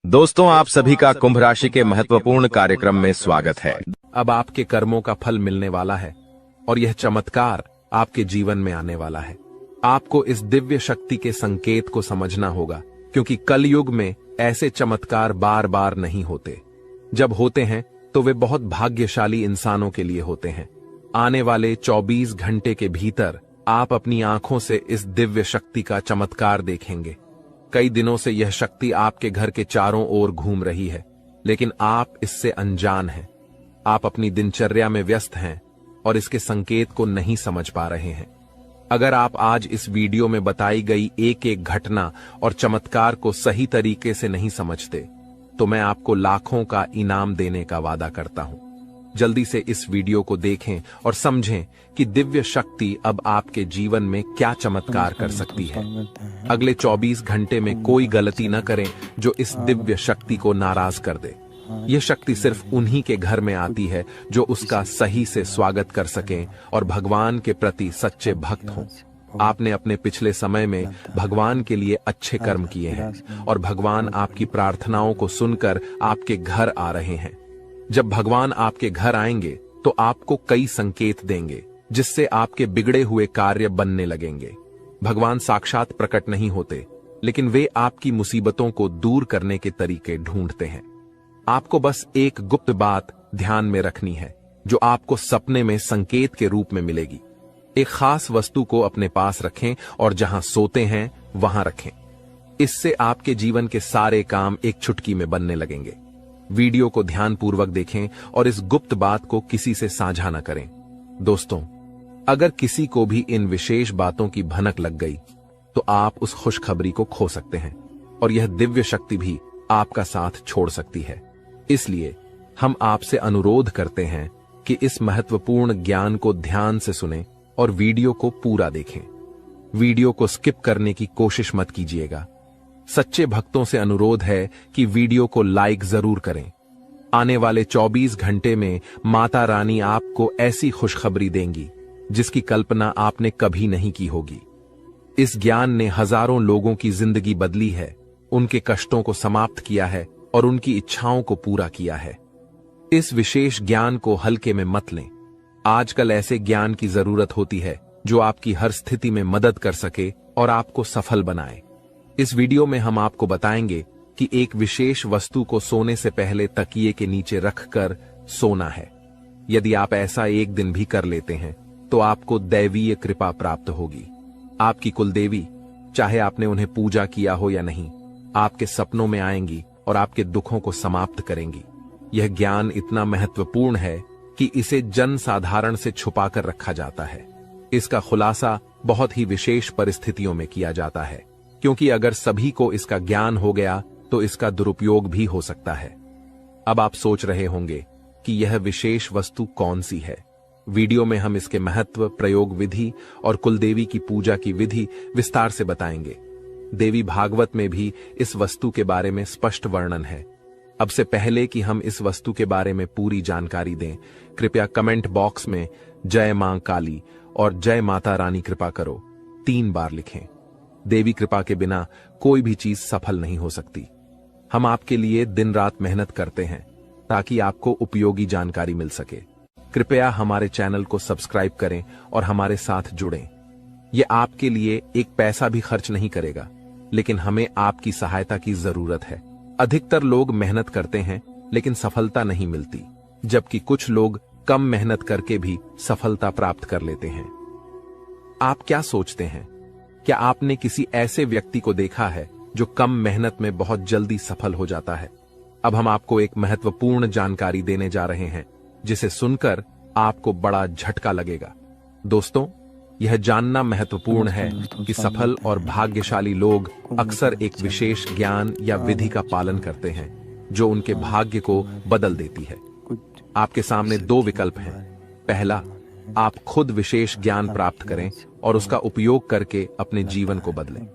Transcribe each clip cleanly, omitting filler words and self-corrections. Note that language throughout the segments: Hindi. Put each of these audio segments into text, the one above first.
दोस्तों, आप सभी का कुंभ राशि के महत्वपूर्ण कार्यक्रम में स्वागत है। अब आपके कर्मों का फल मिलने वाला है और यह चमत्कार आपके जीवन में आने वाला है। आपको इस दिव्य शक्ति के संकेत को समझना होगा, क्योंकि कलयुग में ऐसे चमत्कार बार बार नहीं होते। जब होते हैं तो वे बहुत भाग्यशाली इंसानों के लिए होते हैं। आने वाले 24 घंटे के भीतर आप अपनी आंखों से इस दिव्य शक्ति का चमत्कार देखेंगे। कई दिनों से यह शक्ति आपके घर के चारों ओर घूम रही है, लेकिन आप इससे अनजान हैं। आप अपनी दिनचर्या में व्यस्त हैं और इसके संकेत को नहीं समझ पा रहे हैं। अगर आप आज इस वीडियो में बताई गई एक एक घटना और चमत्कार को सही तरीके से नहीं समझते, तो मैं आपको लाखों का इनाम देने का वादा करता हूं। जल्दी से इस वीडियो को देखें और समझें कि दिव्य शक्ति अब आपके जीवन में क्या चमत्कार कर सकती है। अगले 24 घंटे में कोई गलती न करें जो इस दिव्य शक्ति को नाराज कर दे। यह शक्ति सिर्फ उन्हीं के घर में आती है जो उसका सही से स्वागत कर सकें और भगवान के प्रति सच्चे भक्त हों। आपने अपने पिछले समय में भगवान के लिए अच्छे कर्म किए हैं और भगवान आपकी प्रार्थनाओं को सुनकर आपके घर आ रहे हैं। जब भगवान आपके घर आएंगे तो आपको कई संकेत देंगे, जिससे आपके बिगड़े हुए कार्य बनने लगेंगे। भगवान साक्षात प्रकट नहीं होते, लेकिन वे आपकी मुसीबतों को दूर करने के तरीके ढूंढते हैं। आपको बस एक गुप्त बात ध्यान में रखनी है, जो आपको सपने में संकेत के रूप में मिलेगी। एक खास वस्तु को अपने पास रखें और जहां सोते हैं वहां रखें। इससे आपके जीवन के सारे काम एक चुटकी में बनने लगेंगे। वीडियो को ध्यानपूर्वक देखें और इस गुप्त बात को किसी से साझा न करें। दोस्तों, अगर किसी को भी इन विशेष बातों की भनक लग गई, तो आप उस खुशखबरी को खो सकते हैं और यह दिव्य शक्ति भी आपका साथ छोड़ सकती है। इसलिए हम आपसे अनुरोध करते हैं कि इस महत्वपूर्ण ज्ञान को ध्यान से सुनें और वीडियो को पूरा देखें। वीडियो को स्किप करने की कोशिश मत कीजिएगा। सच्चे भक्तों से अनुरोध है कि वीडियो को लाइक जरूर करें। आने वाले 24 घंटे में माता रानी आपको ऐसी खुशखबरी देंगी जिसकी कल्पना आपने कभी नहीं की होगी। इस ज्ञान ने हजारों लोगों की जिंदगी बदली है, उनके कष्टों को समाप्त किया है और उनकी इच्छाओं को पूरा किया है। इस विशेष ज्ञान को हल्के में मत लें। आजकल ऐसे ज्ञान की जरूरत होती है जो आपकी हर स्थिति में मदद कर सके और आपको सफल बनाए। इस वीडियो में हम आपको बताएंगे कि एक विशेष वस्तु को सोने से पहले तकिए के नीचे रखकर सोना है। यदि आप ऐसा एक दिन भी कर लेते हैं तो आपको दैवीय कृपा प्राप्त होगी। आपकी कुलदेवी, चाहे आपने उन्हें पूजा किया हो या नहीं, आपके सपनों में आएंगी और आपके दुखों को समाप्त करेंगी। यह ज्ञान इतना महत्वपूर्ण है कि इसे जन साधारण से छुपाकर रखा जाता है। इसका खुलासा बहुत ही विशेष परिस्थितियों में किया जाता है, क्योंकि अगर सभी को इसका ज्ञान हो गया तो इसका दुरुपयोग भी हो सकता है। अब आप सोच रहे होंगे कि यह विशेष वस्तु कौन सी है। वीडियो में हम इसके महत्व, प्रयोग विधि और कुलदेवी की पूजा की विधि विस्तार से बताएंगे। देवी भागवत में भी इस वस्तु के बारे में स्पष्ट वर्णन है। अब से पहले कि हम इस वस्तु के बारे में पूरी जानकारी दें, कृपया कमेंट बॉक्स में जय मां काली और जय माता रानी कृपा करो 3 बार लिखें। देवी कृपा के बिना कोई भी चीज सफल नहीं हो सकती। हम आपके लिए दिन रात मेहनत करते हैं ताकि आपको उपयोगी जानकारी मिल सके। कृपया हमारे चैनल को सब्सक्राइब करें और हमारे साथ जुड़ें। यह आपके लिए एक पैसा भी खर्च नहीं करेगा, लेकिन हमें आपकी सहायता की जरूरत है। अधिकतर लोग मेहनत करते हैं लेकिन सफलता नहीं मिलती, जबकि कुछ लोग कम मेहनत करके भी सफलता प्राप्त कर लेते हैं। आप क्या सोचते हैं? क्या आपने किसी ऐसे व्यक्ति को देखा है जो कम मेहनत में बहुत जल्दी सफल हो जाता है? अब हम आपको एक महत्वपूर्ण जानकारी देने जा रहे हैं, जिसे सुनकर आपको बड़ा झटका लगेगा। दोस्तों, यह जानना महत्वपूर्ण है कि सफल और भाग्यशाली लोग अक्सर एक विशेष ज्ञान या विधि का पालन करते हैं जो उनके भाग्य को बदल देती है। आपके सामने 2 विकल्प हैं। पहला, आप खुद विशेष ज्ञान प्राप्त करें और उसका उपयोग करके अपने जीवन को बदलें।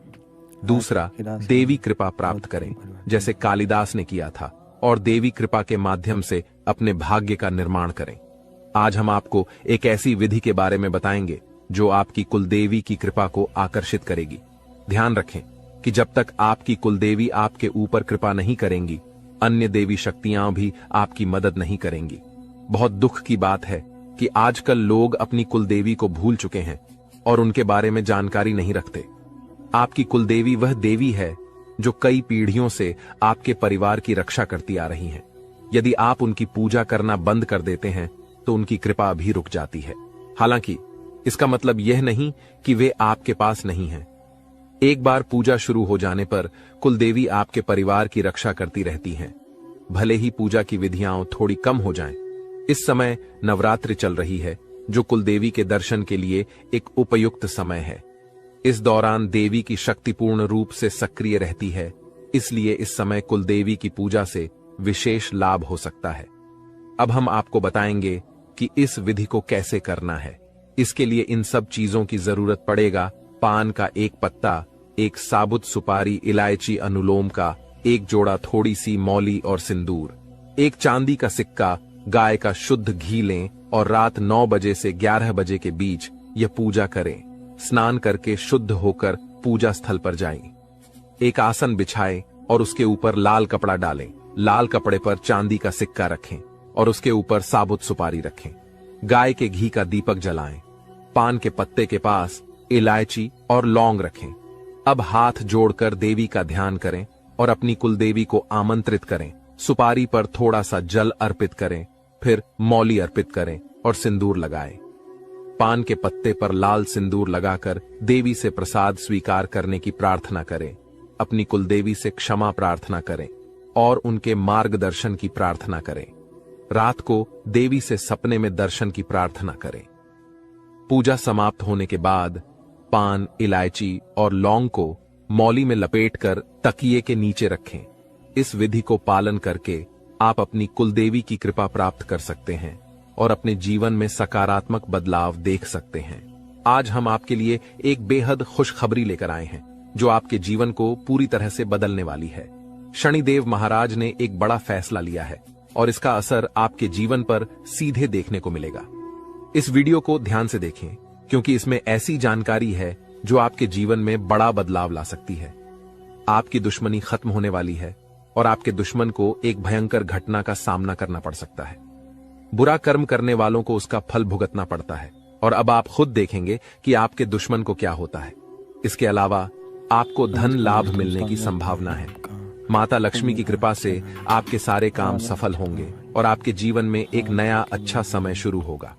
दूसरा, देवी कृपा प्राप्त करें, जैसे कालिदास ने किया था, और देवी कृपा के माध्यम से अपने भाग्य का निर्माण करें। आज हम आपको एक ऐसी विधि के बारे में बताएंगे जो आपकी कुलदेवी की कृपा को आकर्षित करेगी। ध्यान रखें, यह विधि कि जब तक आपकी कुलदेवी आपके ऊपर कृपा नहीं करेंगी, अन्य देवी शक्तियां भी आपकी मदद नहीं करेंगी। बहुत दुख की बात है कि आजकल लोग अपनी कुलदेवी को भूल चुके हैं और उनके बारे में जानकारी नहीं रखते। आपकी कुलदेवी वह देवी है जो कई पीढ़ियों से आपके परिवार की रक्षा करती आ रही हैं। यदि आप उनकी पूजा करना बंद कर देते हैं तो उनकी कृपा भी रुक जाती है। हालांकि इसका मतलब यह नहीं कि वे आपके पास नहीं हैं। एक बार पूजा शुरू हो जाने पर कुलदेवी आपके परिवार की रक्षा करती रहती हैं, भले ही पूजा की विधियां थोड़ी कम हो जाएं। इस समय नवरात्रि चल रही है, जो कुलदेवी के दर्शन के लिए एक उपयुक्त समय है। इस दौरान देवी की शक्ति पूर्ण रूप से सक्रिय रहती है, इसलिए इस समय कुलदेवी की पूजा से विशेष लाभ हो सकता है। अब हम आपको बताएंगे कि इस विधि को कैसे करना है। इसके लिए इन सब चीजों की जरूरत पड़ेगा: पान का एक पत्ता, एक साबुत सुपारी, इलायची, अनुलोम का एक जोड़ा, थोड़ी सी मौली और सिंदूर, एक चांदी का सिक्का, गाय का शुद्ध घी लें और रात 9 बजे से 11 बजे के बीच यह पूजा करें। स्नान करके शुद्ध होकर पूजा स्थल पर जाएं। एक आसन बिछाएं और उसके ऊपर लाल कपड़ा डालें। लाल कपड़े पर चांदी का सिक्का रखें और उसके ऊपर साबुत सुपारी रखें। गाय के घी का दीपक जलाएं। पान के पत्ते के पास इलायची और लौंग रखें। अब हाथ जोड़कर देवी का ध्यान करें और अपनी कुलदेवी को आमंत्रित करें। सुपारी पर थोड़ा सा जल अर्पित करें, फिर मौली अर्पित करें और सिंदूर लगाएं। पान के पत्ते पर लाल सिंदूर लगाकर देवी से प्रसाद स्वीकार करने की प्रार्थना करें। अपनी कुलदेवी से क्षमा प्रार्थना करें और उनके मार्गदर्शन की प्रार्थना करें। रात को देवी से सपने में दर्शन की प्रार्थना करें। पूजा समाप्त होने के बाद पान, इलायची और लौंग को मौली में लपेटकर तकिए के नीचे रखें। इस विधि को पालन करके आप अपनी कुलदेवी की कृपा प्राप्त कर सकते हैं और अपने जीवन में सकारात्मक बदलाव देख सकते हैं। आज हम आपके लिए एक बेहद खुशखबरी लेकर आए हैं, जो आपके जीवन को पूरी तरह से बदलने वाली है। शनिदेव महाराज ने एक बड़ा फैसला लिया है और इसका असर आपके जीवन पर सीधे देखने को मिलेगा। इस वीडियो को ध्यान से देखें, क्योंकि इसमें ऐसी जानकारी है जो आपके जीवन में बड़ा बदलाव ला सकती है। आपकी दुश्मनी खत्म होने वाली है और आपके दुश्मन को एक भयंकर घटना का सामना करना पड़ सकता है। बुरा कर्म करने वालों को उसका फल भुगतना पड़ता है और अब आप खुद देखेंगे कि आपके दुश्मन को क्या होता है। इसके अलावा आपको धन लाभ मिलने की संभावना है। माता लक्ष्मी की कृपा से आपके सारे काम सफल होंगे और आपके जीवन में एक नया अच्छा समय शुरू होगा।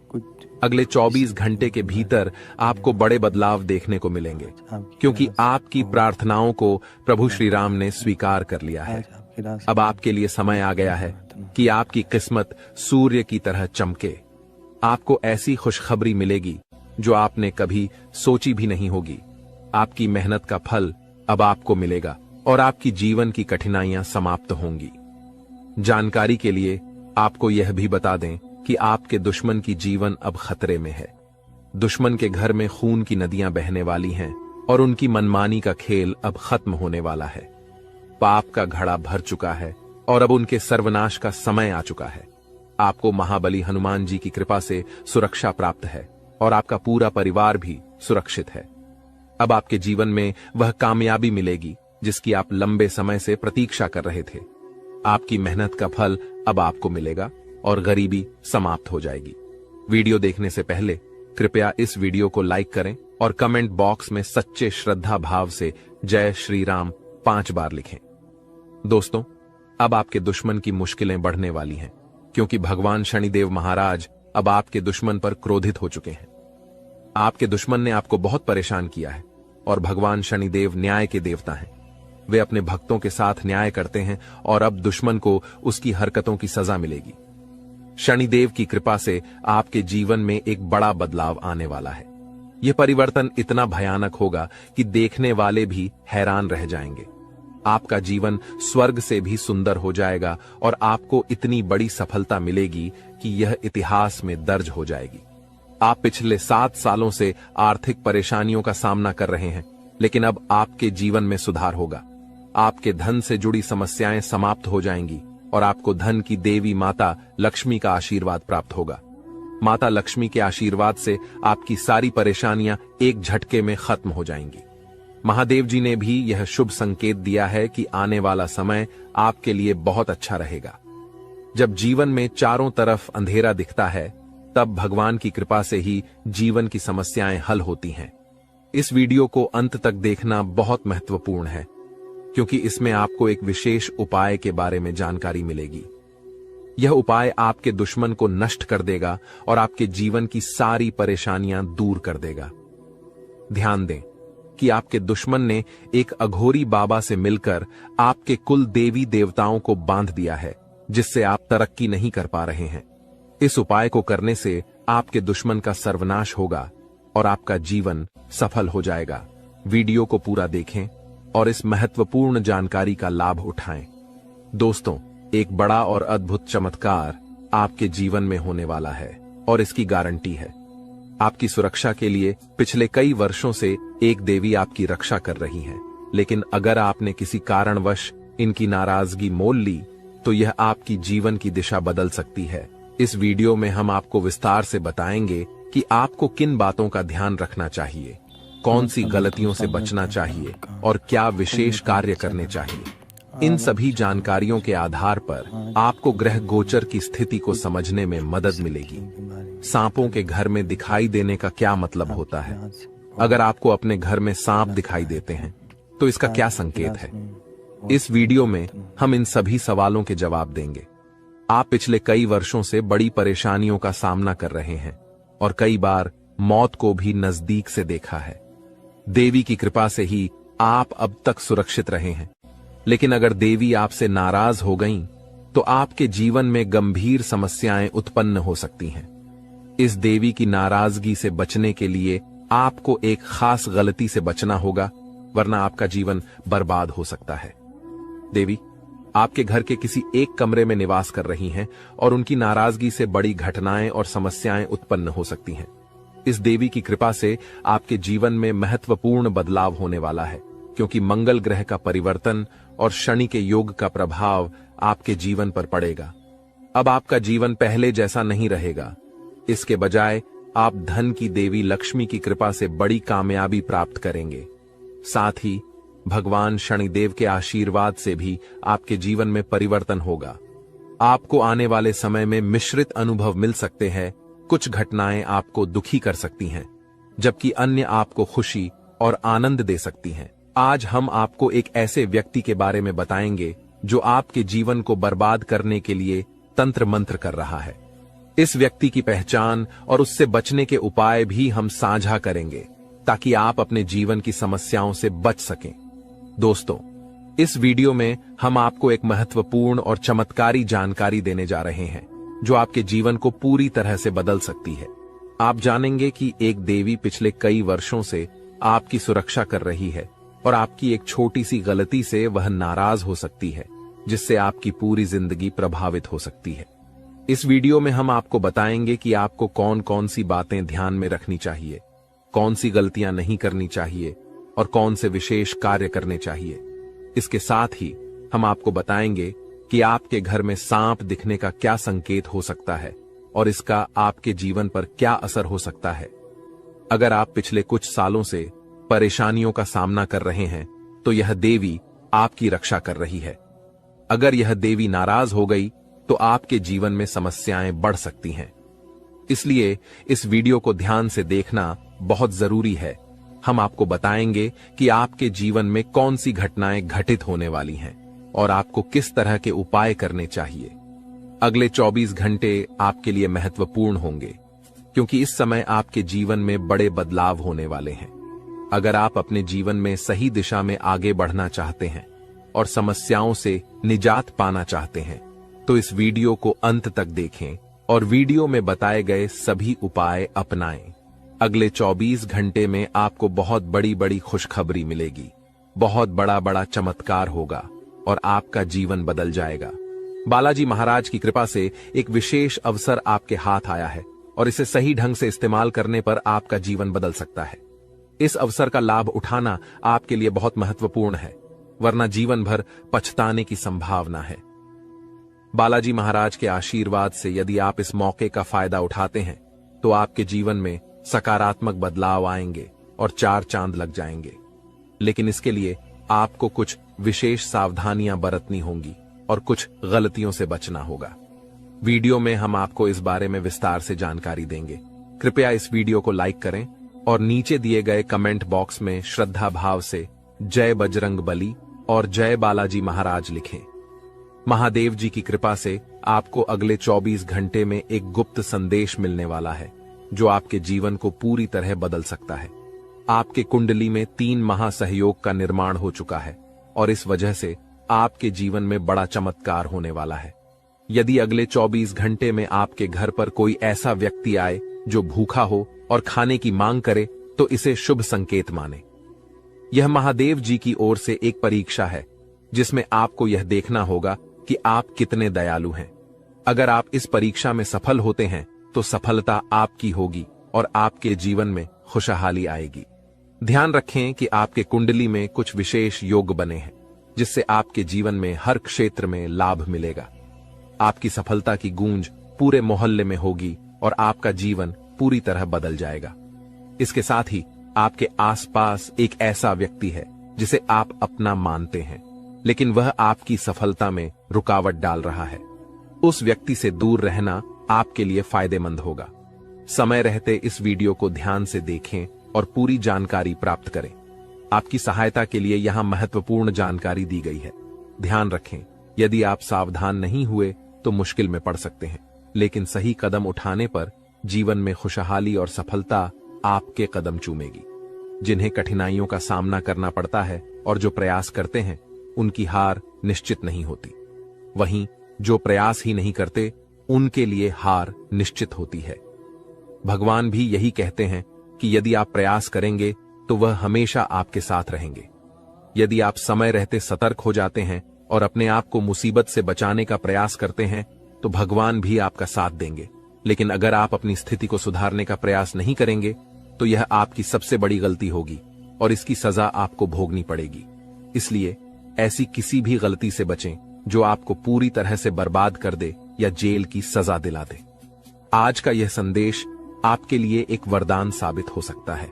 अगले 24 घंटे के भीतर आपको बड़े बदलाव देखने को मिलेंगे, क्योंकि आपकी प्रार्थनाओं को प्रभु श्री राम ने स्वीकार कर लिया है। अब आपके लिए समय आ गया है कि आपकी किस्मत सूर्य की तरह चमके। आपको ऐसी खुशखबरी मिलेगी जो आपने कभी सोची भी नहीं होगी। आपकी मेहनत का फल अब आपको मिलेगा और आपकी जीवन की कठिनाइयां समाप्त होंगी। जानकारी के लिए आपको यह भी बता दें कि आपके दुश्मन की जीवन अब खतरे में है। दुश्मन के घर में खून की नदियां बहने वाली हैं और उनकी मनमानी का खेल अब खत्म होने वाला है। पाप का घड़ा भर चुका है और अब उनके सर्वनाश का समय आ चुका है। आपको महाबली हनुमान जी की कृपा से सुरक्षा प्राप्त है और आपका पूरा परिवार भी सुरक्षित है। अब आपके जीवन में वह कामयाबी मिलेगी जिसकी आप लंबे समय से प्रतीक्षा कर रहे थे। आपकी मेहनत का फल अब आपको मिलेगा और गरीबी समाप्त हो जाएगी। वीडियो देखने से पहले कृपया इस वीडियो को लाइक करें और कमेंट बॉक्स में सच्चे श्रद्धा भाव से जय श्री राम 5 बार लिखें। दोस्तों, अब आपके दुश्मन की मुश्किलें बढ़ने वाली हैं, क्योंकि भगवान शनिदेव महाराज अब आपके दुश्मन पर क्रोधित हो चुके हैं। आपके दुश्मन ने आपको बहुत परेशान किया है और भगवान शनिदेव न्याय के देवता हैं। वे अपने भक्तों के साथ न्याय करते हैं और अब दुश्मन को उसकी हरकतों की सजा मिलेगी। शनिदेव की कृपा से आपके जीवन में एक बड़ा बदलाव आने वाला है। यह परिवर्तन इतना भयानक होगा कि देखने वाले भी हैरान रह जाएंगे। आपका जीवन स्वर्ग से भी सुंदर हो जाएगा और आपको इतनी बड़ी सफलता मिलेगी कि यह इतिहास में दर्ज हो जाएगी। आप पिछले 7 सालों से आर्थिक परेशानियों का सामना कर रहे हैं, लेकिन अब आपके जीवन में सुधार होगा। आपके धन से जुड़ी समस्याएं समाप्त हो जाएंगी और आपको धन की देवी माता लक्ष्मी का आशीर्वाद प्राप्त होगा। माता लक्ष्मी के आशीर्वाद से आपकी सारी परेशानियां एक झटके में खत्म हो जाएंगी। महादेव जी ने भी यह शुभ संकेत दिया है कि आने वाला समय आपके लिए बहुत अच्छा रहेगा। जब जीवन में चारों तरफ अंधेरा दिखता है, तब भगवान की कृपा से ही जीवन की समस्याएं हल होती हैं। इस वीडियो को अंत तक देखना बहुत महत्वपूर्ण है, क्योंकि इसमें आपको एक विशेष उपाय के बारे में जानकारी मिलेगी। यह उपाय आपके दुश्मन को नष्ट कर देगा और आपके जीवन की सारी परेशानियां दूर कर देगा। ध्यान दें कि आपके दुश्मन ने एक अघोरी बाबा से मिलकर आपके कुल देवी देवताओं को बांध दिया है, जिससे आप तरक्की नहीं कर पा रहे हैं। इस उपाय को करने से आपके दुश्मन का सर्वनाश होगा और आपका जीवन सफल हो जाएगा। वीडियो को पूरा देखें और इस महत्वपूर्ण जानकारी का लाभ उठाएं। दोस्तों, एक बड़ा और अद्भुत चमत्कार आपके जीवन में होने वाला है और इसकी गारंटी है। आपकी सुरक्षा के लिए पिछले कई वर्षों से एक देवी आपकी रक्षा कर रही है, लेकिन अगर आपने किसी कारणवश इनकी नाराजगी मोल ली तो यह आपकी जीवन की दिशा बदल सकती है। इस वीडियो में हम आपको विस्तार से बताएंगे कि आपको किन बातों का ध्यान रखना चाहिए, कौन सी गलतियों से बचना चाहिए और क्या विशेष कार्य करने चाहिए। इन सभी जानकारियों के आधार पर आपको ग्रह गोचर की स्थिति को समझने में मदद मिलेगी। सांपों के घर में दिखाई देने का क्या मतलब होता है? अगर आपको अपने घर में सांप दिखाई देते हैं तो इसका क्या संकेत है? इस वीडियो में हम इन सभी सवालों के जवाब देंगे। आप पिछले कई वर्षों से बड़ी परेशानियों का सामना कर रहे हैं और कई बार मौत को भी नजदीक से देखा है। देवी की कृपा से ही आप अब तक सुरक्षित रहे हैं, लेकिन अगर देवी आपसे नाराज हो गईं, तो आपके जीवन में गंभीर समस्याएं उत्पन्न हो सकती हैं। इस देवी की नाराजगी से बचने के लिए आपको एक खास गलती से बचना होगा, वरना आपका जीवन बर्बाद हो सकता है। देवी आपके घर के किसी एक कमरे में निवास कर रही हैं और उनकी नाराजगी से बड़ी घटनाएं और समस्याएं उत्पन्न हो सकती हैं। इस देवी की कृपा से आपके जीवन में महत्वपूर्ण बदलाव होने वाला है, क्योंकि मंगल ग्रह का परिवर्तन और शनि के योग का प्रभाव आपके जीवन पर पड़ेगा। अब आपका जीवन पहले जैसा नहीं रहेगा। इसके बजाय आप धन की देवी लक्ष्मी की कृपा से बड़ी कामयाबी प्राप्त करेंगे। साथ ही भगवान शनिदेव के आशीर्वाद से भी आपके जीवन में परिवर्तन होगा। आपको आने वाले समय में मिश्रित अनुभव मिल सकते हैं। कुछ घटनाएं आपको दुखी कर सकती हैं, जबकि अन्य आपको खुशी और आनंद दे सकती हैं। आज हम आपको एक ऐसे व्यक्ति के बारे में बताएंगे जो आपके जीवन को बर्बाद करने के लिए तंत्र मंत्र कर रहा है। इस व्यक्ति की पहचान और उससे बचने के उपाय भी हम साझा करेंगे, ताकि आप अपने जीवन की समस्याओं से बच सकें। दोस्तों, इस वीडियो में हम आपको एक महत्वपूर्ण और चमत्कारी जानकारी देने जा रहे हैं, जो आपके जीवन को पूरी तरह से बदल सकती है। आप जानेंगे कि एक देवी पिछले कई वर्षों से आपकी सुरक्षा कर रही है और आपकी एक छोटी सी गलती से वह नाराज हो सकती है, जिससे आपकी पूरी जिंदगी प्रभावित हो सकती है। इस वीडियो में हम आपको बताएंगे कि आपको कौन कौन सी बातें ध्यान में रखनी चाहिए, कौन सी गलतियां नहीं करनी चाहिए और कौन से विशेष कार्य करने चाहिए। इसके साथ ही हम आपको बताएंगे कि आपके घर में सांप दिखने का क्या संकेत हो सकता है और इसका आपके जीवन पर क्या असर हो सकता है। अगर आप पिछले कुछ सालों से परेशानियों का सामना कर रहे हैं, तो यह देवी आपकी रक्षा कर रही है। अगर यह देवी नाराज हो गई तो आपके जीवन में समस्याएं बढ़ सकती हैं। इसलिए इस वीडियो को ध्यान से देखना बहुत जरूरी है। हम आपको बताएंगे कि आपके जीवन में कौन सी घटनाएं घटित होने वाली हैं और आपको किस तरह के उपाय करने चाहिए। अगले 24 घंटे आपके लिए महत्वपूर्ण होंगे, क्योंकि इस समय आपके जीवन में बड़े बदलाव होने वाले हैं। अगर आप अपने जीवन में सही दिशा में आगे बढ़ना चाहते हैं और समस्याओं से निजात पाना चाहते हैं, तो इस वीडियो को अंत तक देखें और वीडियो में बताए गए सभी उपाय अपनाएं। अगले 24 घंटे में आपको बहुत बड़ी बड़ी खुशखबरी मिलेगी, बहुत बड़ा बड़ा चमत्कार होगा और आपका जीवन बदल जाएगा। बालाजी महाराज की कृपा से एक विशेष अवसर आपके हाथ आया है और इसे सही ढंग से इस्तेमाल करने पर आपका जीवन बदल सकता है। इस अवसर का लाभ उठाना आपके लिए बहुत महत्वपूर्ण है, वरना जीवन भर पछताने की संभावना है। बालाजी महाराज के आशीर्वाद से यदि आप इस मौके का फायदा उठाते हैं, तो आपके जीवन में सकारात्मक बदलाव आएंगे और 4 चांद लग जाएंगे। लेकिन इसके लिए आपको कुछ विशेष सावधानियां बरतनी होंगी और कुछ गलतियों से बचना होगा। वीडियो में हम आपको इस बारे में विस्तार से जानकारी देंगे। कृपया इस वीडियो को लाइक करें और नीचे दिए गए कमेंट बॉक्स में श्रद्धा भाव से जय बजरंग बली और जय बालाजी महाराज लिखें। महादेव जी की कृपा से आपको अगले 24 घंटे में एक गुप्त संदेश मिलने वाला है जो आपके जीवन को पूरी तरह बदल सकता है। आपके कुंडली में 3 महासहयोग का निर्माण हो चुका है और इस वजह से आपके जीवन में बड़ा चमत्कार होने वाला है। यदि अगले 24 घंटे में आपके घर पर कोई ऐसा व्यक्ति आए जो भूखा हो और खाने की मांग करे तो इसे शुभ संकेत माने। यह महादेव जी की ओर से एक परीक्षा है जिसमें आपको यह देखना होगा कि आप कितने दयालु हैं। अगर आप इस परीक्षा में सफल होते हैं तो सफलता आपकी होगी और आपके जीवन में खुशहाली आएगी। ध्यान रखें कि आपके कुंडली में कुछ विशेष योग बने हैं जिससे आपके जीवन में हर क्षेत्र में लाभ मिलेगा। आपकी सफलता की गूंज पूरे मोहल्ले में होगी और आपका जीवन पूरी तरह बदल जाएगा। इसके साथ ही आपके आसपास एक ऐसा व्यक्ति है जिसे आप अपना मानते हैं, लेकिन वह आपकी सफलता में रुकावट डाल रहा है। उस व्यक्ति से दूर रहना आपके लिए फायदेमंद होगा। समय रहते इस वीडियो को ध्यान से देखें और पूरी जानकारी प्राप्त करें। आपकी सहायता के लिए यहां महत्वपूर्ण जानकारी दी गई है। ध्यान रखें, यदि आप सावधान नहीं हुए तो मुश्किल में पड़ सकते हैं, लेकिन सही कदम उठाने पर जीवन में खुशहाली और सफलता आपके कदम चूमेगी। जिन्हें कठिनाइयों का सामना करना पड़ता है और जो प्रयास करते हैं उनकी हार निश्चित नहीं होती। वहीं जो प्रयास ही नहीं करते उनके लिए हार निश्चित होती है। भगवान भी यही कहते हैं कि यदि आप प्रयास करेंगे तो वह हमेशा आपके साथ रहेंगे। यदि आप समय रहते सतर्क हो जाते हैं और अपने आप को मुसीबत से बचाने का प्रयास करते हैं तो भगवान भी आपका साथ देंगे। लेकिन अगर आप अपनी स्थिति को सुधारने का प्रयास नहीं करेंगे तो यह आपकी सबसे बड़ी गलती होगी और इसकी सजा आपको भोगनी पड़ेगी। इसलिए ऐसी किसी भी गलती से बचें जो आपको पूरी तरह से बर्बाद कर दे या जेल की सजा दिला दे। आज का यह संदेश आपके लिए एक वरदान साबित हो सकता है।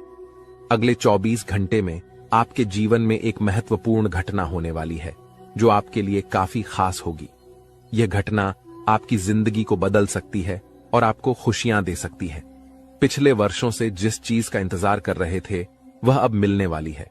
अगले 24 घंटे में आपके जीवन में एक महत्वपूर्ण घटना होने वाली है जो आपके लिए काफी खास होगी। यह घटना आपकी जिंदगी को बदल सकती है और आपको खुशियां दे सकती है। पिछले वर्षों से जिस चीज का इंतजार कर रहे थे वह अब मिलने वाली है।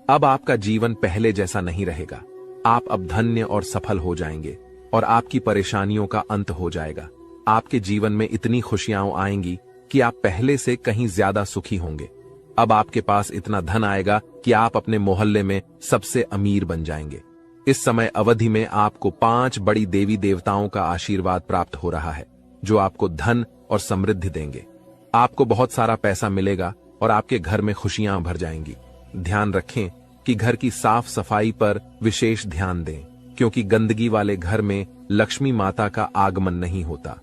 अब आपका जीवन पहले जैसा नहीं रहेगा। आप अब धन्य और सफल हो जाएंगे और आपकी परेशानियों का अंत हो जाएगा। आपके जीवन में इतनी खुशियां आएंगी कि आप पहले से कहीं ज्यादा सुखी होंगे। अब आपके पास इतना धन आएगा कि आप अपने मोहल्ले में सबसे अमीर बन जाएंगे। इस समय अवधि में आपको 5 बड़ी देवी देवताओं का आशीर्वाद प्राप्त हो रहा है जो आपको धन और समृद्धि देंगे। आपको बहुत सारा पैसा मिलेगा और आपके घर में खुशियां भर जाएंगी। ध्यान रखें कि घर की साफ सफाई पर विशेष ध्यान दें, क्योंकि गंदगी वाले घर में लक्ष्मी माता का आगमन नहीं होता।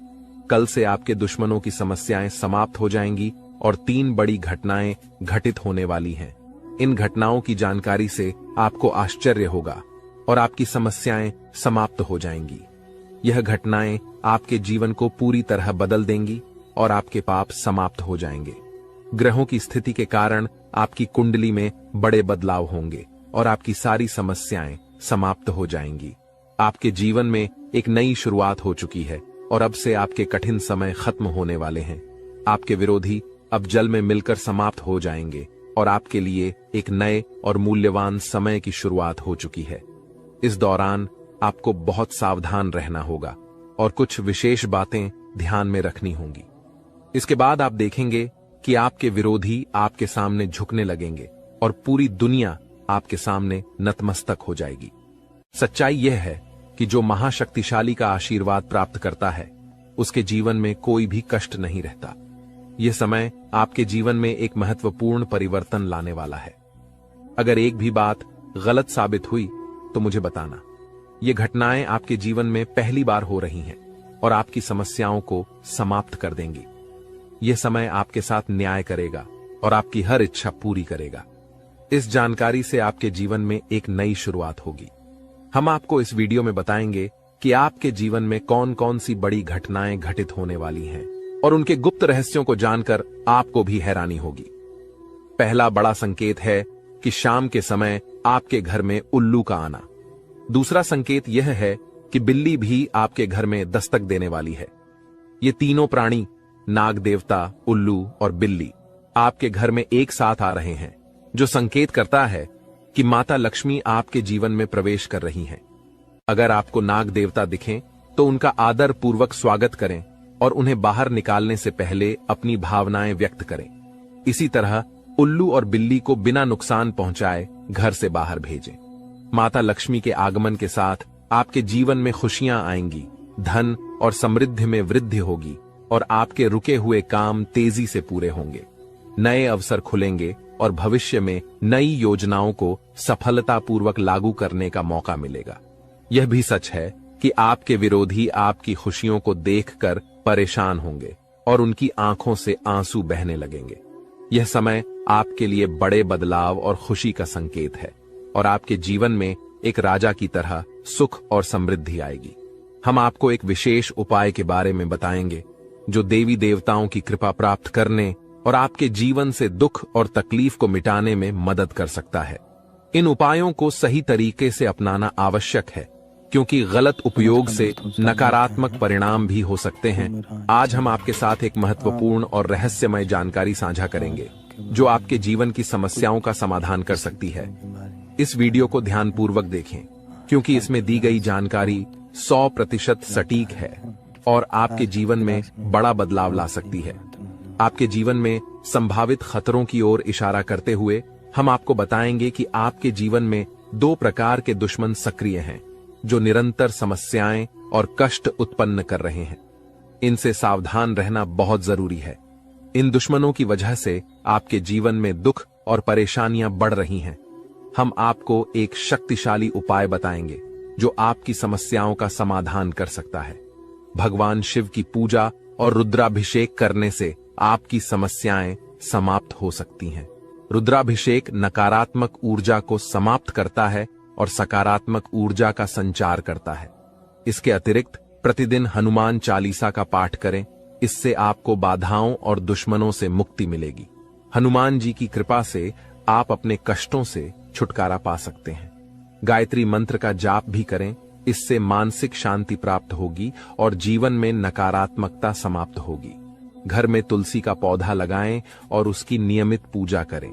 कल से आपके दुश्मनों की समस्याएं समाप्त हो जाएंगी और 3 बड़ी घटनाएं घटित होने वाली हैं। इन घटनाओं की जानकारी से आपको आश्चर्य होगा और आपकी समस्याएं समाप्त हो जाएंगी। यह घटनाएं आपके जीवन को पूरी तरह बदल देंगी और आपके पाप समाप्त हो जाएंगे। ग्रहों की स्थिति के कारण आपकी कुंडली में बड़े बदलाव होंगे और आपकी सारी समस्याएं समाप्त हो जाएंगी। आपके जीवन में एक नई शुरुआत हो चुकी है और अब से आपके कठिन समय खत्म होने वाले हैं। आपके विरोधी अब जल में मिलकर समाप्त हो जाएंगे और आपके लिए एक नए और मूल्यवान समय की शुरुआत हो चुकी है। इस दौरान आपको बहुत सावधान रहना होगा और कुछ विशेष बातें ध्यान में रखनी होंगी। इसके बाद आप देखेंगे कि आपके विरोधी आपके सामने झुकने लगेंगे और पूरी दुनिया आपके सामने नतमस्तक हो जाएगी। सच्चाई यह है कि जो महाशक्तिशाली का आशीर्वाद प्राप्त करता है उसके जीवन में कोई भी कष्ट नहीं रहता। यह समय आपके जीवन में एक महत्वपूर्ण परिवर्तन लाने वाला है। अगर एक भी बात गलत साबित हुई तो मुझे बताना। ये घटनाएं आपके जीवन में पहली बार हो रही हैं और आपकी समस्याओं को समाप्त कर देंगी। यह समय आपके साथ न्याय करेगा और आपकी हर इच्छा पूरी करेगा। इस जानकारी से आपके जीवन में एक नई शुरुआत होगी। हम आपको इस वीडियो में बताएंगे कि आपके जीवन में कौन कौन सी बड़ी घटनाएं घटित होने वाली हैं और उनके गुप्त रहस्यों को जानकर आपको भी हैरानी होगी। पहला बड़ा संकेत है कि शाम के समय आपके घर में उल्लू का आना। दूसरा संकेत यह है कि बिल्ली भी आपके घर में दस्तक देने वाली है। ये तीनों प्राणी, नाग देवता, उल्लू और बिल्ली, आपके घर में एक साथ आ रहे हैं, जो संकेत करता है कि माता लक्ष्मी आपके जीवन में प्रवेश कर रही हैं। अगर आपको नाग देवता दिखें तो उनका आदर पूर्वक स्वागत करें और उन्हें बाहर निकालने से पहले अपनी भावनाएं व्यक्त करें। इसी तरह उल्लू और बिल्ली को बिना नुकसान पहुंचाए घर से बाहर भेजें। माता लक्ष्मी के आगमन के साथ आपके जीवन में खुशियां आएंगी, धन और समृद्धि में वृद्धि होगी और आपके रुके हुए काम तेजी से पूरे होंगे। नए अवसर खुलेंगे और भविष्य में नई योजनाओं को सफलतापूर्वक लागू करने का मौका मिलेगा। यह भी सच है कि आपके विरोधी आपकी खुशियों को देखकर परेशान होंगे और उनकी आंखों से आंसू बहने लगेंगे। यह समय आपके लिए बड़े बदलाव और खुशी का संकेत है और आपके जीवन में एक राजा की तरह सुख और समृद्धि आएगी। हम आपको एक विशेष उपाय के बारे में बताएंगे जो देवी देवताओं की कृपा प्राप्त करने और आपके जीवन से दुख और तकलीफ को मिटाने में मदद कर सकता है। इन उपायों को सही तरीके से अपनाना आवश्यक है, क्योंकि गलत उपयोग से नकारात्मक परिणाम भी हो सकते हैं। आज हम आपके साथ एक महत्वपूर्ण और रहस्यमय जानकारी साझा करेंगे जो आपके जीवन की समस्याओं का समाधान कर सकती है। इस वीडियो को ध्यानपूर्वक देखें, क्योंकि इसमें दी गई जानकारी 100% सटीक है और आपके जीवन में बड़ा बदलाव ला सकती है। आपके जीवन में संभावित खतरों की ओर इशारा करते हुए हम आपको बताएंगे कि आपके जीवन में 2 प्रकार के दुश्मन सक्रिय हैं जो निरंतर समस्याएं और कष्ट उत्पन्न कर रहे हैं। इनसे सावधान रहना बहुत जरूरी है। इन दुश्मनों की वजह से आपके जीवन में दुख और परेशानियां बढ़ रही हैं। हम आपको एक शक्तिशाली उपाय बताएंगे जो आपकी समस्याओं का समाधान कर सकता है। भगवान शिव की पूजा और रुद्राभिषेक करने से आपकी समस्याएं समाप्त हो सकती हैं। रुद्राभिषेक नकारात्मक ऊर्जा को समाप्त करता है और सकारात्मक ऊर्जा का संचार करता है। इसके अतिरिक्त प्रतिदिन हनुमान चालीसा का पाठ करें। इससे आपको बाधाओं और दुश्मनों से मुक्ति मिलेगी। हनुमान जी की कृपा से आप अपने कष्टों से छुटकारा पा सकते हैं। गायत्री मंत्र का जाप भी करें। इससे मानसिक शांति प्राप्त होगी और जीवन में नकारात्मकता समाप्त होगी। घर में तुलसी का पौधा लगाएं और उसकी नियमित पूजा करें।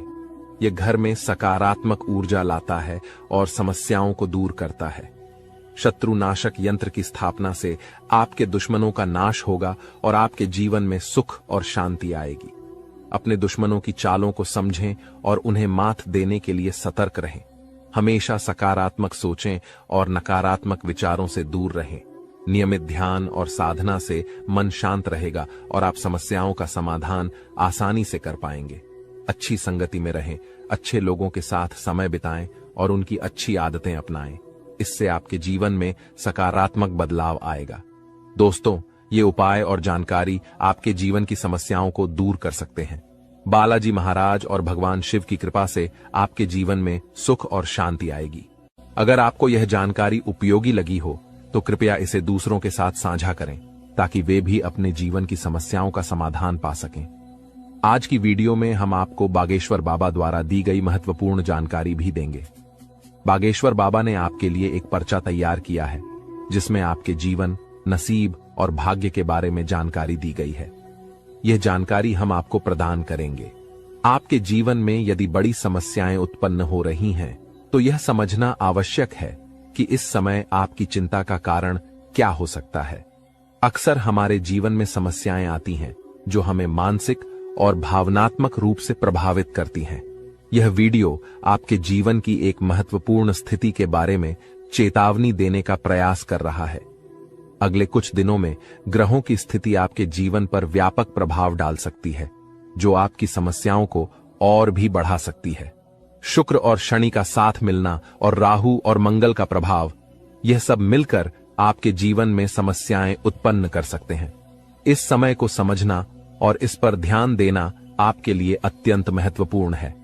यह घर में सकारात्मक ऊर्जा लाता है और समस्याओं को दूर करता है। शत्रुनाशक यंत्र की स्थापना से आपके दुश्मनों का नाश होगा और आपके जीवन में सुख और शांति आएगी। अपने दुश्मनों की चालों को समझें और उन्हें मात देने के लिए सतर्क रहें। हमेशा सकारात्मक सोचें और नकारात्मक विचारों से दूर रहें। नियमित ध्यान और साधना से मन शांत रहेगा और आप समस्याओं का समाधान आसानी से कर पाएंगे। अच्छी संगति में रहें, अच्छे लोगों के साथ समय बिताएं और उनकी अच्छी आदतें अपनाएं। इससे आपके जीवन में सकारात्मक बदलाव आएगा। दोस्तों, ये उपाय और जानकारी आपके जीवन की समस्याओं को दूर कर सकते हैं। बालाजी महाराज और भगवान शिव की कृपा से आपके जीवन में सुख और शांति आएगी। अगर आपको यह जानकारी उपयोगी लगी हो तो कृपया इसे दूसरों के साथ साझा करें ताकि वे भी अपने जीवन की समस्याओं का समाधान पा सकें। आज की वीडियो में हम आपको बागेश्वर बाबा द्वारा दी गई महत्वपूर्ण जानकारी भी देंगे। बागेश्वर बाबा ने आपके लिए एक पर्चा तैयार किया है जिसमें आपके जीवन, नसीब और भाग्य के बारे में जानकारी दी गई है। यह जानकारी हम आपको प्रदान करेंगे। आपके जीवन में यदि बड़ी समस्याएं उत्पन्न हो रही हैं, तो यह समझना आवश्यक है कि इस समय आपकी चिंता का कारण क्या हो सकता है। अक्सर हमारे जीवन में समस्याएं आती हैं जो हमें मानसिक और भावनात्मक रूप से प्रभावित करती हैं। यह वीडियो आपके जीवन की एक महत्वपूर्ण स्थिति के बारे में चेतावनी देने का प्रयास कर रहा है। अगले कुछ दिनों में ग्रहों की स्थिति आपके जीवन पर व्यापक प्रभाव डाल सकती है, जो आपकी समस्याओं को और भी बढ़ा सकती है। शुक्र और शनि का साथ मिलना और राहु और मंगल का प्रभाव, यह सब मिलकर आपके जीवन में समस्याएं उत्पन्न कर सकते हैं। इस समय को समझना और इस पर ध्यान देना आपके लिए अत्यंत महत्वपूर्ण है।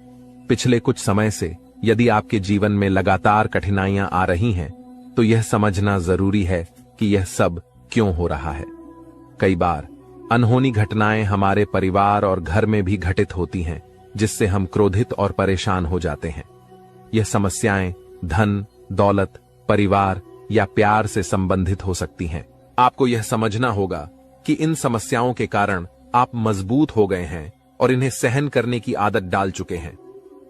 पिछले कुछ समय से यदि आपके जीवन में लगातार कठिनाइयां आ रही हैं, तो यह समझना जरूरी है कि यह सब क्यों हो रहा है। कई बार अनहोनी घटनाएं हमारे परिवार और घर में भी घटित होती हैं, जिससे हम क्रोधित और परेशान हो जाते हैं। यह समस्याएं धन, दौलत, परिवार या प्यार से संबंधित हो सकती हैं। आपको यह समझना होगा कि इन समस्याओं के कारण आप मजबूत हो गए हैं और इन्हें सहन करने की आदत डाल चुके हैं।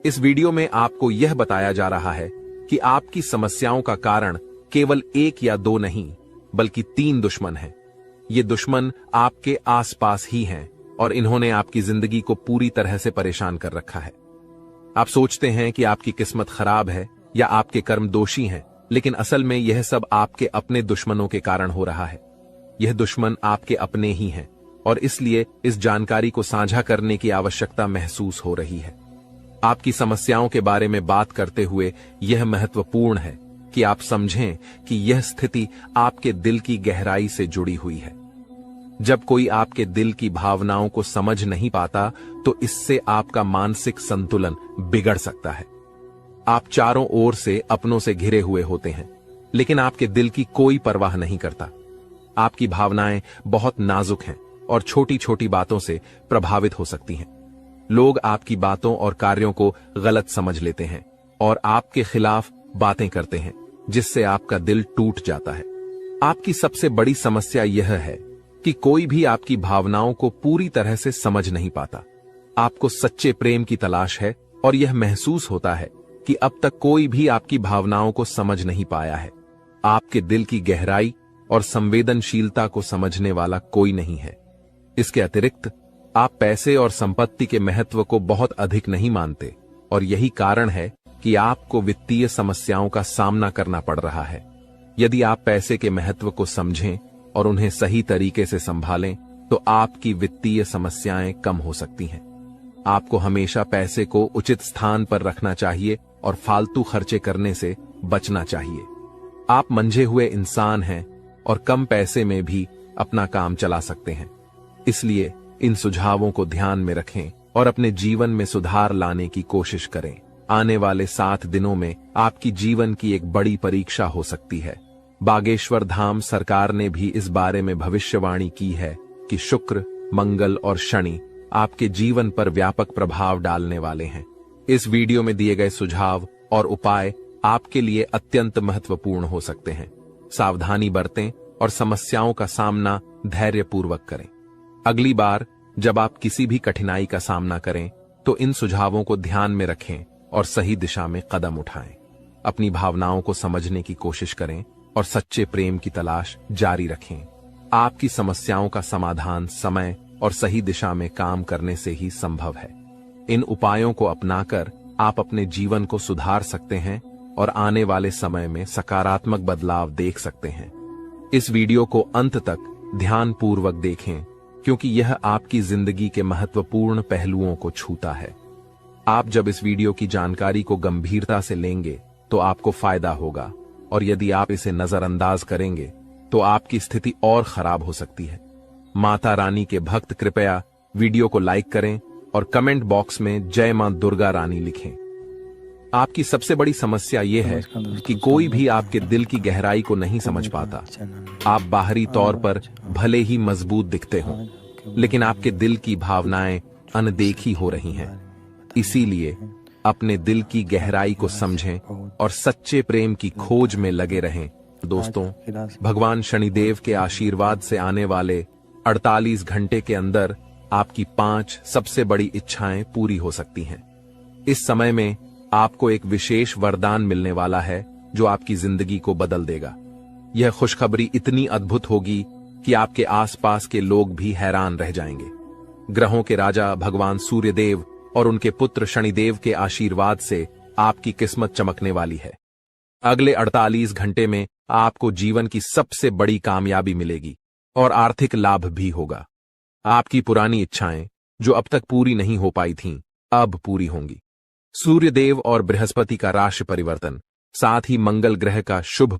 इस वीडियो में आपको यह बताया जा रहा है कि आपकी समस्याओं का कारण केवल 1 या 2 नहीं, बल्कि 3 दुश्मन हैं। ये दुश्मन आपके आसपास ही हैं और इन्होंने आपकी जिंदगी को पूरी तरह से परेशान कर रखा है। आप सोचते हैं कि आपकी किस्मत खराब है या आपके कर्म दोषी हैं, लेकिन असल में यह सब आपके अपने दुश्मनों के कारण हो रहा है। यह दुश्मन आपके अपने ही हैं और इसलिए इस जानकारी को साझा करने की आवश्यकता महसूस हो रही है। आपकी समस्याओं के बारे में बात करते हुए यह महत्वपूर्ण है कि आप समझें कि यह स्थिति आपके दिल की गहराई से जुड़ी हुई है। जब कोई आपके दिल की भावनाओं को समझ नहीं पाता तो इससे आपका मानसिक संतुलन बिगड़ सकता है। आप चारों ओर से अपनों से घिरे हुए होते हैं, लेकिन आपके दिल की कोई परवाह नहीं करता। आपकी भावनाएं बहुत नाजुक हैं और छोटी छोटी बातों से प्रभावित हो सकती हैं। लोग आपकी बातों और कार्यों को गलत समझ लेते हैं और आपके खिलाफ बातें करते हैं, जिससे आपका दिल टूट जाता है। आपकी सबसे बड़ी समस्या यह है कि कोई भी आपकी भावनाओं को पूरी तरह से समझ नहीं पाता। आपको सच्चे प्रेम की तलाश है और यह महसूस होता है कि अब तक कोई भी आपकी भावनाओं को समझ नहीं पाया है। आपके दिल की गहराई और संवेदनशीलता को समझने वाला कोई नहीं है। इसके अतिरिक्त आप पैसे और संपत्ति के महत्व को बहुत अधिक नहीं मानते और यही कारण है कि आपको वित्तीय समस्याओं का सामना करना पड़ रहा है। यदि आप पैसे के महत्व को समझें और उन्हें सही तरीके से संभालें तो आपकी वित्तीय समस्याएं कम हो सकती हैं। आपको हमेशा पैसे को उचित स्थान पर रखना चाहिए और फालतू खर्चे करने से बचना चाहिए। आप मंझे हुए इंसान हैं और कम पैसे में भी अपना काम चला सकते हैं। इसलिए इन सुझावों को ध्यान में रखें और अपने जीवन में सुधार लाने की कोशिश करें। आने वाले 7 दिनों में आपकी जीवन की एक बड़ी परीक्षा हो सकती है। बागेश्वर धाम सरकार ने भी इस बारे में भविष्यवाणी की है कि शुक्र, मंगल और शनि आपके जीवन पर व्यापक प्रभाव डालने वाले हैं। इस वीडियो में दिए गए सुझाव और उपाय आपके लिए अत्यंत महत्वपूर्ण हो सकते हैं। सावधानी बरतें और समस्याओं का सामना धैर्यपूर्वक करें। अगली बार जब आप किसी भी कठिनाई का सामना करें तो इन सुझावों को ध्यान में रखें और सही दिशा में कदम उठाएं। अपनी भावनाओं को समझने की कोशिश करें और सच्चे प्रेम की तलाश जारी रखें। आपकी समस्याओं का समाधान समय और सही दिशा में काम करने से ही संभव है। इन उपायों को अपनाकर आप अपने जीवन को सुधार सकते हैं और आने वाले समय में सकारात्मक बदलाव देख सकते हैं। इस वीडियो को अंत तक ध्यानपूर्वक देखें क्योंकि यह आपकी जिंदगी के महत्वपूर्ण पहलुओं को छूता है। आप जब इस वीडियो की जानकारी को गंभीरता से लेंगे तो आपको फायदा होगा और यदि आप इसे नजरअंदाज करेंगे तो आपकी स्थिति और खराब हो सकती है। माता रानी के भक्त कृपया वीडियो को लाइक करें और कमेंट बॉक्स में जय मां दुर्गा रानी लिखें। आपकी सबसे बड़ी समस्या यह है कि कोई भी आपके दिल की गहराई को नहीं समझ पाता। आप बाहरी तौर पर भले ही मजबूत दिखते हों, लेकिन आपके दिल की भावनाएं अनदेखी हो रही हैं। इसीलिए अपने दिल की गहराई को समझें और सच्चे प्रेम की खोज में लगे रहें। दोस्तों, भगवान शनिदेव के आशीर्वाद से आने वाले 48 घंटे के अंदर आपकी 5 सबसे बड़ी इच्छाएं पूरी हो सकती हैं। इस समय में आपको एक विशेष वरदान मिलने वाला है जो आपकी जिंदगी को बदल देगा। यह खुशखबरी इतनी अद्भुत होगी कि आपके आसपास के लोग भी हैरान रह जाएंगे। ग्रहों के राजा भगवान सूर्यदेव और उनके पुत्र शनिदेव के आशीर्वाद से आपकी किस्मत चमकने वाली है। अगले 48 घंटे में आपको जीवन की सबसे बड़ी कामयाबी मिलेगी और आर्थिक लाभ भी होगा। आपकी पुरानी इच्छाएं जो अब तक पूरी नहीं हो पाई थीं, अब पूरी होंगी। सूर्यदेव और बृहस्पति का राशि परिवर्तन, साथ ही मंगल ग्रह का शुभ